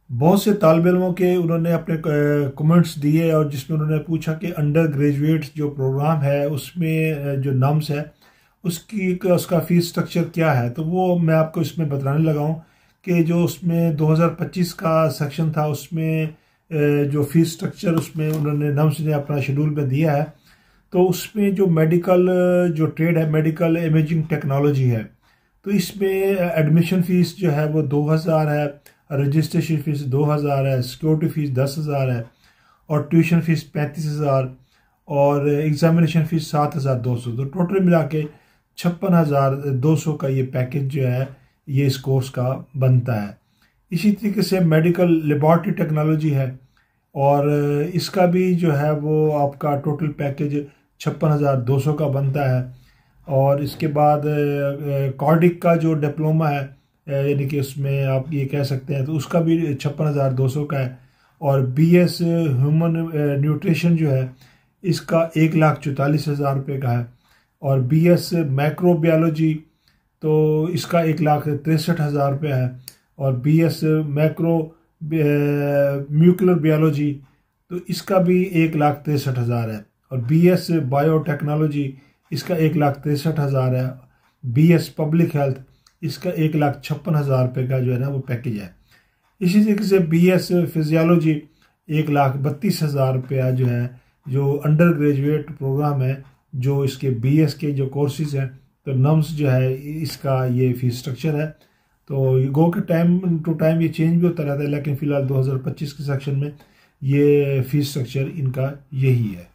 बहुत से तालिब इल्मों के उन्होंने अपने कमेंट्स दिए और जिसमें उन्होंने पूछा कि अंडर ग्रेजुएट जो प्रोग्राम है उसमें जो नम्स है उसका फीस स्ट्रक्चर क्या है। तो वो मैं आपको इसमें बताने लगा हूँ कि जो उसमें 2025 का सेक्शन था उसमें जो फीस स्ट्रक्चर उसमें उन्होंने नम्स ने अपना शेड्यूल में दिया है। तो उसमें जो मेडिकल जो ट्रेड है, मेडिकल इमेजिंग टेक्नोलॉजी है, तो इसमें एडमिशन फीस जो है वो 2000 है, रजिस्ट्रेशन फीस 2000 है, सिक्योरिटी फीस 10,000 है और ट्यूशन फीस 35,000 और एग्जामिनेशन फीस 7,200। तो टोटल मिला के 56,200 का ये पैकेज जो है ये इस कोर्स का बनता है। इसी तरीके से मेडिकल लेबॉर्ट्री टेक्नोलॉजी है और इसका भी जो है वो आपका टोटल पैकेज 56,200 का बनता है। और इसके बाद कार्डिक का जो डिप्लोमा है यानी कि उसमें आप ये कह सकते हैं तो उसका भी 56,200 का है। और BS ह्यूमन न्यूट्रिशन जो है इसका 1,44,000 रुपये का है। और BS मैक्रोबायोलॉजी तो इसका 1,63,000 रुपये है। और BS मैक्रो म्यूकुलर बायोलॉजी तो इसका भी 1,63,000 है। और BS बायोटेक्नोलॉजी इसका 1,63,000 है। BS पब्लिक हेल्थ इसका 1,56,000 रुपये का जो है ना वो पैकेज है। इसी तरीके से BS फिजियोलॉजी 1,32,000 रुपया जो है, जो अंडर ग्रेजुएट प्रोग्राम है, जो इसके BS के जो कोर्सेज हैं, तो नम्स जो है इसका ये फीस स्ट्रक्चर है। तो गो के टाइम टू टाइम ये चेंज भी होता रहता है, लेकिन फिलहाल 2025 के सेक्शन में ये फीस स्ट्रक्चर इनका यही है।